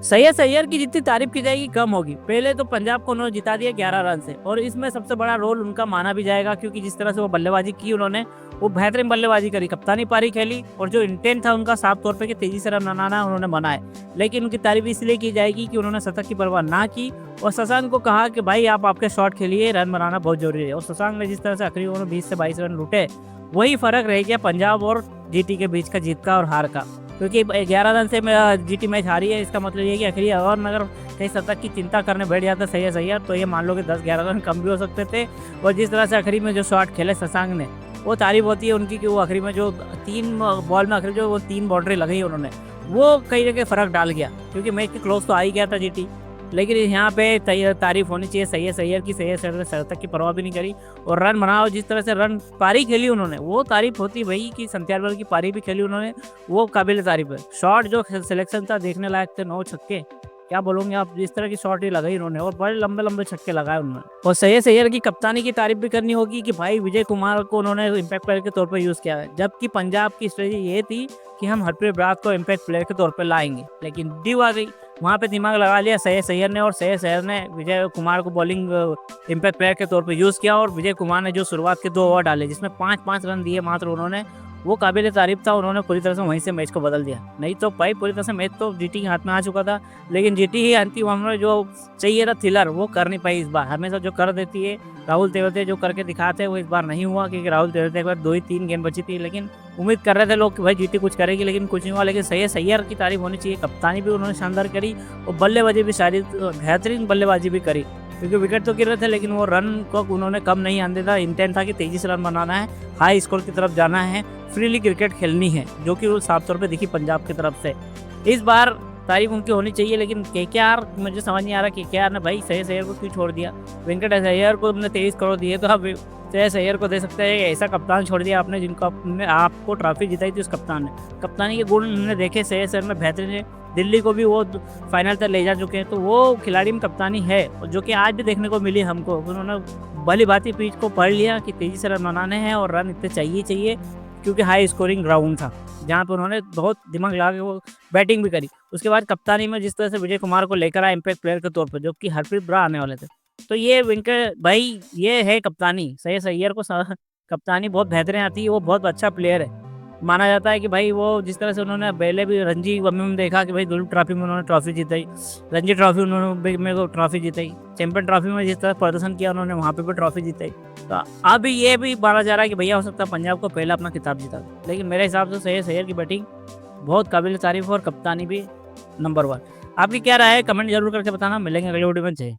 सैयद अय्यर की जितनी तारीफ की जाएगी कम होगी। पहले तो पंजाब को उन्होंने जिता दिया 11 रन से, और इसमें सबसे बड़ा रोल उनका माना भी जाएगा, क्योंकि जिस तरह से वो बल्लेबाजी की उन्होंने, वो बेहतरीन बल्लेबाजी करी, कप्तानी पारी खेली, और जो इंटेंट था उनका साफ तौर पे कि तेजी से रन बनाना है, उन्होंने बनाए। लेकिन उनकी तारीफ इसलिए की जाएगी कि उन्होंने शतक की परवाह ना की, और शशांक को कहा कि भाई आप आपके शॉट खेलिए, रन बनाना बहुत जरूरी है। और शशांक ने जिस तरह से आखिरी ओवर में 20 से 22 रन लूटे, वही फर्क रह गया पंजाब और जीटी के बीच का, जीत का और हार का। क्योंकि 11 रन से जीटी मैच हारी है, इसका मतलब ये है कि आखिरी ओवर में अगर कहीं शतक की चिंता करने बैठ जाता सैयद अय्यर, तो ये मान लो कि 10-11 रन कम भी हो सकते थे। और जिस तरह से आखिरी में जो शॉट खेले शशांक ने, वो तारीफ होती है उनकी कि वो आखिरी में जो 3 बॉल में आखिरी जो वो 3 बाउंड्री लगाई उन्होंने, वो कई जगह फ़र्क डाल गया, क्योंकि मैच के क्लोज तो आ ही गया था जीटी। लेकिन यहाँ पे तारीफ होनी चाहिए सैयद अय्यर की। सैयद अय्यर ने शतक की परवाह भी नहीं करी और रन बनाओ, जिस तरह से रन पारी खेली उन्होंने, वो तारीफ होती भाई कि संत्याल की पारी भी खेली उन्होंने, वो काबिल तारीफ है। शॉट जो सिलेक्शन था देखने लायक थे, 9 छक्के, क्या बोलोगे आप, जिस तरह की शॉट ही लगाई उन्होंने, और बड़े लंबे लंबे छक्के लगाए उन्होंने। और सैयद अय्यर की कप्तानी की तारीफ भी करनी होगी कि भाई विजय कुमार को उन्होंने इम्पैक्ट प्लेयर के तौर पर यूज़ किया है, जबकि पंजाब की स्ट्रेटजी ये थी कि हम हरप्रीत बराड़ को इम्पैक्ट प्लेयर के तौर पर लाएंगे, लेकिन ड्यू आ गई, वहाँ पे दिमाग लगा लिया सैयद अय्यर ने, और सैयद अय्यर ने विजय कुमार को बॉलिंग इम्पैक्ट प्लेयर के तौर पे यूज़ किया। और विजय कुमार ने जो शुरुआत के 2 ओवर डाले, जिसमें 5-5 रन दिए मात्र उन्होंने, वो काबिल तारीफ था। उन्होंने पूरी तरह से वहीं से मैच को बदल दिया, नहीं तो भाई पूरी तरह से मैच तो जीटी के हाथ में आ चुका था। लेकिन जीटी ही अंतिम ओवर में जो चाहिए था थिलर, वो कर नहीं पाई इस बार। हमेशा जो कर देती है राहुल तेवते, जो करके दिखाते हैं, वो इस बार नहीं हुआ, क्योंकि राहुल तेवते के बाद 2 ही 3 गेंद बची थी। लेकिन उम्मीद कर रहे थे लोग कि भाई जीटी कुछ करेगी, लेकिन कुछ नहीं हुआ। लेकिन सैयद अय्यर की तारीफ होनी चाहिए, कप्तानी भी उन्होंने शानदार करी, और बल्लेबाजी भी सारी बेहतरीन बल्लेबाजी भी करी, क्योंकि विकेट तो गिर रहे थे, लेकिन वो रन को उन्होंने कम नहीं आने देता। इंटेंट था कि तेजी से रन बनाना है, हाई स्कोर की तरफ जाना है, फ्रीली क्रिकेट खेलनी है, जो कि वो साफ तौर पे दिखी पंजाब की तरफ से। इस बार तारीफ उनकी होनी चाहिए, लेकिन केकेआर, मुझे समझ नहीं आ रहा केकेआर ने भाई सैयद अय्यर को क्यों छोड़ दिया। वेंकटेश अय्यर को तुमने 23 करोड़ दिए, तो आप सैयद अय्यर को दे सकते हैं। ऐसा कप्तान छोड़ दिया आपने जिनको आपको ट्रॉफी जिताई थी उस कप्तान ने। कप्तानी के गुण उन्होंने देखे सैयद अय्यर में बेहतरीन है, दिल्ली को भी वो फाइनल तक ले जा चुके हैं, तो वो खिलाड़ी में कप्तानी है, जो कि आज भी देखने को मिली हमको। उन्होंने भली भांति पिच को पढ़ लिया कि तेजी से रन बनाने हैं, और रन इतने चाहिए, क्योंकि हाई स्कोरिंग ग्राउंड था, जहाँ पर उन्होंने बहुत दिमाग लगा के वो बैटिंग भी करी। उसके बाद कप्तानी में जिस तरह से विजय कुमार को लेकर आए इम्पैक्ट प्लेयर के तौर पर, जो कि हरप्रीत बराड़ आने वाले थे, तो ये वेंकट भाई ये है कप्तानी। सैयद अय्यर को कप्तानी बहुत बेहतरीन आती है, वो बहुत अच्छा प्लेयर है। माना जाता है कि भाई वो जिस तरह से उन्होंने पहले भी रणजी में देखा कि भाई दुलीप ट्रॉफी में उन्होंने ट्रॉफी जीताई, रणजी ट्रॉफी उन्होंने मेरे को ट्रॉफी जीताई, चैंपियन ट्रॉफी में जिस तरह प्रदर्शन किया उन्होंने वहाँ पे भी ट्रॉफी जीताई। तो अब ये भी माना जा रहा है कि भैया हो सकता है पंजाब को पहला अपना खिताब जीता, लेकिन मेरे हिसाब से सैयद अय्यर की बैटिंग बहुत काबिल तारीफ और कप्तानी भी नंबर 1। आपकी क्या राय है, कमेंट जरूर करके बताना। मिलेंगे अगले वीडियो में। जय